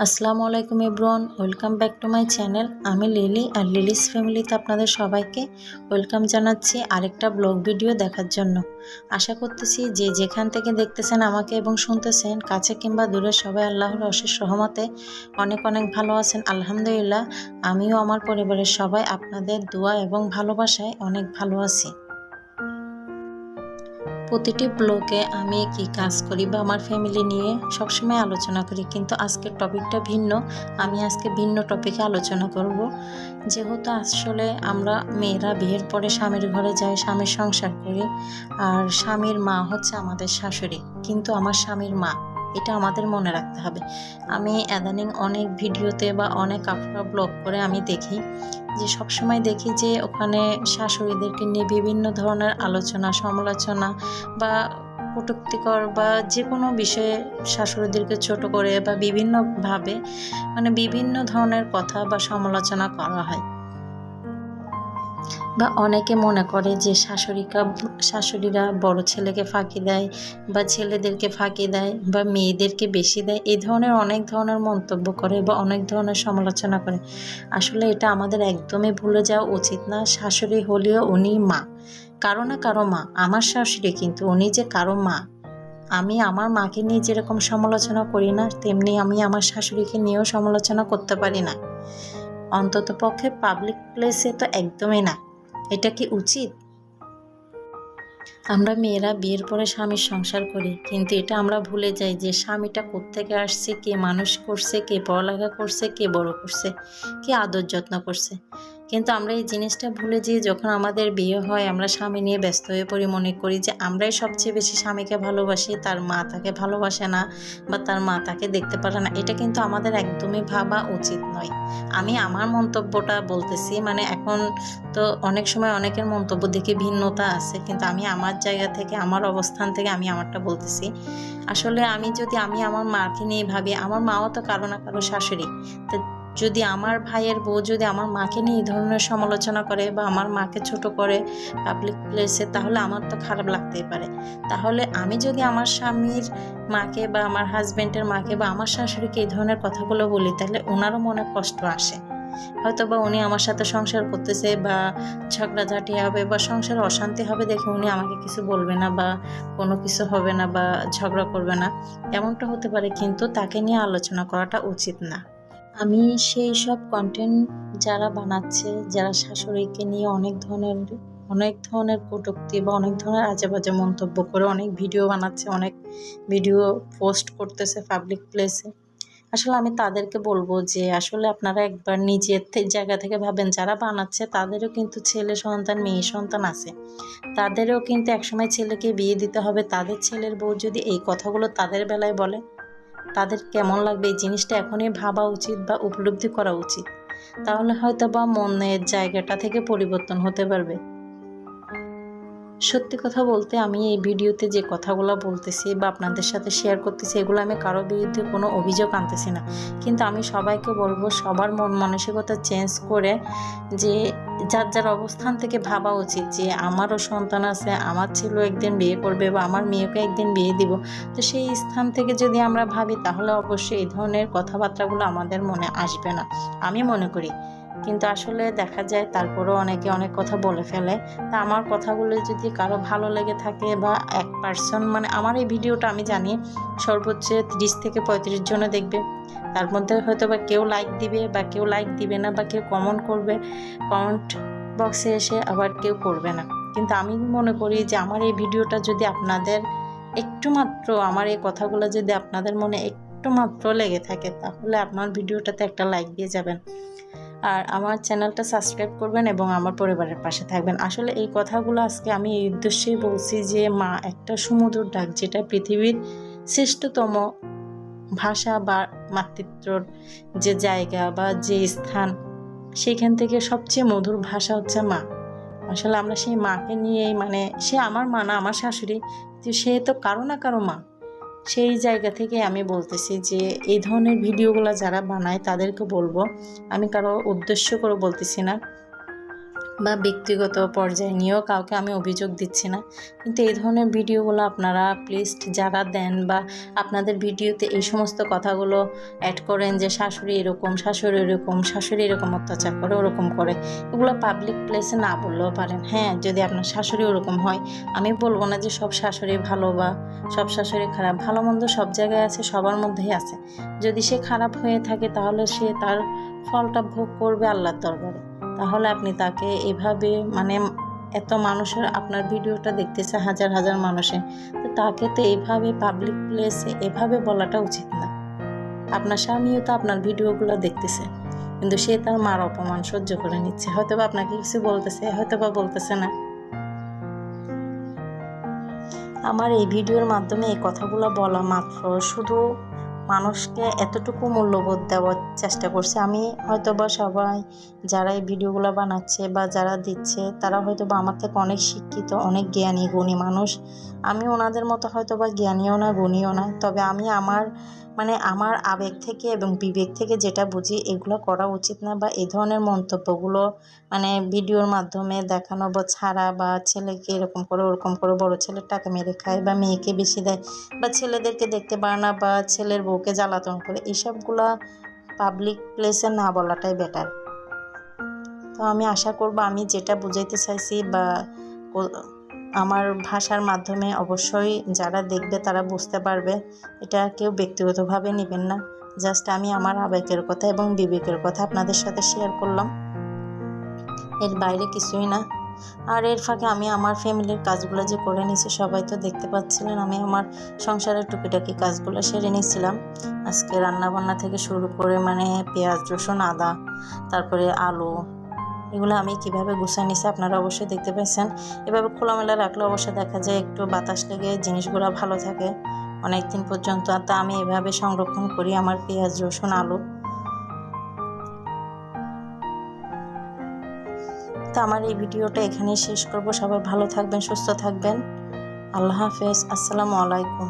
আসসালামু আলাইকুম everyone, welcome back to my channel. আমি লিলি আর লিলিস ফ্যামিলিতে আপনাদের সবাইকে ওয়েলকাম জানাচ্ছি আরেকটা ব্লগ ভিডিও দেখার জন্য। আশা করতেছি যে যেখান থেকে দেখতেছেন আমাকে এবং শুনতেছেন, কাছে কিংবা দূরে, সবাই আল্লাহর অশেষ রহমতে অনেক অনেক ভালো আছেন। আলহামদুলিল্লাহ, আমিও আমার পরিবারের সবাই আপনাদের দোয়া এবং ভালোবাসায় অনেক ভালো আছি। প্রতিটি ব্লগে আমি কি কাজ করি বা আমার ফ্যামিলি নিয়ে সবসময় আলোচনা করি, কিন্তু আজকের টপিকটা ভিন্ন। আমি আজকে ভিন্ন টপিকে আলোচনা করব। যেহেতু আসলে আমরা মেয়েরা বিয়ের পরে স্বামীর ঘরে যাই, স্বামীর সংসার করি, আর স্বামীর মা হচ্ছে আমাদের শাশুড়ি, কিন্তু আমার স্বামীর মা, এটা আমাদের মনে রাখতে হবে। আমি ইদানিং অনেক ভিডিওতে বা অনেক আপনার ব্লগ করে আমি দেখি যে সবসময় দেখি যে ওখানে শাশুড়িদেরকে নিয়ে বিভিন্ন ধরনের আলোচনা সমালোচনা বা কটূক্তিকর বা যে কোনো বিষয়ে শাশুড়িদেরকে ছোট করে বা বিভিন্নভাবে বিভিন্ন ধরনের কথা বা সমালোচনা করা হয়। বা অনেকে মনে করে যে শাশুড়িরা বড় ছেলেকে ফাঁকি দেয় বা ছেলেদেরকে ফাঁকি দেয় বা মেয়েদেরকে বেশি দেয়, এই ধরনের অনেক ধরনের মন্তব্য করে বা অনেক ধরনের সমালোচনা করে। আসলে এটা আমাদের একদমই ভুলে যাওয়া উচিত না। শাশুড়ি হলেও উনি মা, কারো না কারো মা। আমার শাশুড়ি কিন্তু উনি যে কারো মা। আমি আমার মাকে নিয়ে যেরকম সমালোচনা করি না, তেমনি আমি আমার শাশুড়িকে নিয়েও সমালোচনা করতে পারি না, অন্তত পক্ষে পাবলিক প্লেসে তো একদমই না। এটা কি উচিত? আমরা মেয়েরা বিয়ের পরে স্বামীর সংসার করি, কিন্তু এটা আমরা ভুলে যাই যে স্বামীটা কোত্থেকে আসছে, কে মানুষ করছে, কে পড়ালেখা করছে, কে বড় করছে, কে আদর যত্ন করছে। কিন্তু আমরা এই জিনিসটা ভুলে যাই, যখন আমাদের বিয়ে হয় আমরা স্বামী নিয়ে ব্যস্ত হয়ে পড়ি, মনে করি যে আমরাই সবচেয়ে বেশি স্বামীকে ভালোবাসি, তার মা তাকে ভালোবাসে না বা তার মা তাকে দেখতে পারে না। এটা কিন্তু আমাদের একদমই ভাবা উচিত নয়। আমি আমার মন্তব্যটা বলতেছি, এখন তো অনেক সময় অনেকের মন্তব্য দেখে ভিন্নতা আছে, কিন্তু আমি আমার জায়গা থেকে, আমার অবস্থান থেকে আমি আমারটা বলতেছি। আসলে আমি আমার মাকে নিয়ে ভাবি, আমার মাও তো কারো না কারো শাশুড়ি। তো যদি আমার ভাইয়ের বউ যদি আমার মাকে নিয়ে এই ধরনের সমালোচনা করে বা আমার মাকে ছোট করে পাবলিক প্লেসে, তাহলে আমার তো খারাপ লাগতেই পারে। তাহলে আমি যদি আমার স্বামীর মাকে বা আমার হাজব্যান্ডের মাকে বা আমার শাশুড়িকে এই ধরনের কথাগুলো বলি, তাহলে ওনারও মনে কষ্ট আসে। হয়তো বা উনি আমার সাথে সংসার করতেছে বা ঝগড়াঝাটি হবে বা সংসারে অশান্তি হবে দেখে উনি আমাকে কিছু বলবে না বা কোনো কিছু হবে না বা ঝগড়া করবে না, এমনটা হতে পারে, কিন্তু তাকে নিয়ে আলোচনা করাটা উচিত না। আমি সেই সব কন্টেন্ট যারা বানাচ্ছে, যারা শাশুড়িকে নিয়ে অনেক ধরনের কটূক্তি বা অনেক ধরনের আজে বাজে মন্তব্য করে অনেক ভিডিও বানাচ্ছে, অনেক ভিডিও পোস্ট করতেছে পাবলিক প্লেসে, আসলে আমি তাদেরকে বলবো যে আসলে আপনারা একবার নিজের জায়গা থেকে ভাবেন, যারা বানাচ্ছে তাদেরও কিন্তু ছেলে সন্তান মেয়ে সন্তান আছে, তাদেরও কিন্তু একসময় ছেলেকে বিয়ে দিতে হবে। তাদের ছেলের বউ যদি এই কথাগুলো তাদের বেলায় বলে, তাদের কেমন লাগবে? এই জিনিসটা এখনই ভাবা উচিত বা উপলব্ধি করা উচিত, তাহলে হয়তো বা মনের জায়গাটা থেকে পরিবর্তন হতে পারবে। সত্যি কথা বলতে, আমি এই ভিডিওতে যে কথাগুলো বলতেছি বা আপনাদের সাথে শেয়ার করতেছি, এগুলো আমি কারো বিরুদ্ধে কোনো অভিযোগ আনতেছি না, কিন্তু আমি সবাইকে বলবো সবার মন মানসিকতা চেঞ্জ করে যে যার যার অবস্থান থেকে ভাবা উচিত যে আমারও সন্তান আছে, আমার ছেলেও একদিন বিয়ে করবে বা আমার মেয়েকে একদিন বিয়ে দিব। তো সেই স্থান থেকে যদি আমরা ভাবি, তাহলে অবশ্যই এই ধরনের কথাবার্তাগুলো আমাদের মনে আসবে না, আমি মনে করি। কিন্তু আসলে দেখা যায় তারপরেও অনেকে অনেক কথা বলে ফেলে। তা আমার কথাগুলো যদি কারো ভালো লেগে থাকে বা এক পার্সন, আমার এই ভিডিওটা আমি জানি সর্বোচ্চ 30 থেকে 35 জনে দেখবে, তার মধ্যে হয়তো বা কেউ লাইক দিবে বা কেউ লাইক দিবে না বা কেউ কমেন্ট করবে কমেন্ট বক্সে এসে, আবার কেউ করবে না। কিন্তু আমি মনে করি যে আমার এই ভিডিওটা যদি আপনাদের একটু মাত্র, আমার এই কথাগুলো যদি আপনাদের মনে একটু মাত্র লেগে থাকে, তাহলে আপনার ভিডিওটাতে একটা লাইক দিয়ে যাবেন আর আমার চ্যানেলটা সাবস্ক্রাইব করবেন এবং আমার পরিবারের পাশে থাকবেন। আসলে এই কথাগুলো আজকে আমি এই উদ্দেশ্যেই বলছি যে মা একটা সুমধুর ডাক, যেটা পৃথিবীর শ্রেষ্ঠতম ভাষা বা মাতৃত্বর যে জায়গা বা যে স্থান, সেখান থেকে সবচেয়ে মধুর ভাষা হচ্ছে মা। আসলে আমরা সেই মাকে নিয়েই, সে আমার মা না, আমার শাশুড়ি, তো সে তো কারো না কারো মা। সেই জায়গা থেকে আমি বলতেছি যে এই ধরনের ভিডিওগুলো যারা বানায় তাদেরকে বলবো, আমি কারো উদ্দেশ্য করে বলতেছি না, বা ব্যক্তিগত পর্যায়ে নিয়েও কাউকে আমি অভিযোগ দিচ্ছি না, কিন্তু এই ধরনের ভিডিওগুলো আপনারা প্লিজ যারা দেন বা আপনাদের ভিডিওতে এই সমস্ত কথাগুলো অ্যাড করেন যে শাশুড়ি এরকম, শাশুড়ি এরকম, শাশুড়ি এরকম অত্যাচার করে, ওরকম করে, এগুলো পাবলিক প্লেসে না বললেও পারেন। হ্যাঁ, যদি আপনার শাশুড়ি ওরকম হয়, আমি বলবো না যে সব শাশুড়ি ভালো বা সব শাশুড়ি খারাপ, ভালো মন্দ সব জায়গায় আছে, সবার মধ্যেই আছে। যদি সে খারাপ হয়ে থাকে তাহলে সে তার ফলটা ভোগ করবে আল্লাহর দরবারে। তাহলে আপনি তাকে এভাবে এত মানুষের আপনার ভিডিওটা দেখতেছে, হাজার হাজার মানুষে, তো তাকে তো এইভাবে পাবলিক প্লেসে এভাবে বলাটা উচিত না। আপনার স্বামীও তো আপনার ভিডিওগুলো দেখতেছে, কিন্তু সে তার মার অপমান সহ্য করে নিচ্ছে। হয়তোবা আপনাকে কিছু বলতেছে, হয়তোবা বলতেছে না। আমার এই ভিডিওর মাধ্যমে এই কথাগুলো বলা মাত্র শুধু মানুষকে এতটুকু মূল্যবোধ দেওয়ার চেষ্টা করছে। আমি হয়তোবা সবাই যারা এই ভিডিওগুলো বানাচ্ছে বা যারা দিচ্ছে তারা হয়তোবা আমার থেকে অনেক শিক্ষিত, অনেক জ্ঞানী গুণী মানুষ। আমি ওনাদের মতো হয়তোবা জ্ঞানীও না, গুণীও না, তবে আমি আমার আবেগ থেকে এবং বিবেক থেকে যেটা বুঝি এগুলো করা উচিত না, বা এই ধরনের মন্তব্যগুলো ভিডিওর মাধ্যমে দেখানো বা ছাড়া, বা ছেলেকে এরকম করে ওরকম করে, বড় ছেলের টাকা মেরে খায় বা মেয়েকে বেশি দেয় বা ছেলেদেরকে দেখতে পারে না বা ছেলের বউকে জ্বালাতন করে, এইসবগুলা পাবলিক প্লেসে না বলাটাই বেটার। তো আমি আশা করব আমি যেটা বুঝাইতে চাইছি বা আমার ভাষার মাধ্যমে অবশ্যই যারা দেখবে তারা বুঝতে পারবে। এটা কেউ ব্যক্তিগতভাবে নেবেন না, জাস্ট আমি আমার আবেগের কথা এবং বিবেকের কথা আপনাদের সাথে শেয়ার করলাম, এর বাইরে কিছুই না। আর এর ফাঁকে আমি আমার ফ্যামিলির কাজগুলো যে করে নিয়েছি সবাই তো দেখতে পাচ্ছিলেন। আমি আমার সংসারের টুকিটাকি কাজগুলো সেরে নিয়েছিলাম। আজকে রান্নাবান্না থেকে শুরু করে পেঁয়াজ, রসুন, আদা, তারপরে আলু, এগুলো আমি কিভাবে গুছিয়ে নিছি আপনারা অবশ্যই দেখতে পেয়েছেন। এভাবে খোলামেলা রাখলে অবশ্যই দেখা যায় একটু বাতাস লেগে জিনিসগুলো ভালো থাকে অনেক দিন পর্যন্ত। তা আমি এভাবে সংরক্ষণ করি আমার পেঁয়াজ, রসুন, আলু। তো আমার এই ভিডিওটা এখানেই শেষ করব। সবাই ভালো থাকবেন, সুস্থ থাকবেন। আল্লাহ হাফেজ। আসসালামু আলাইকুম।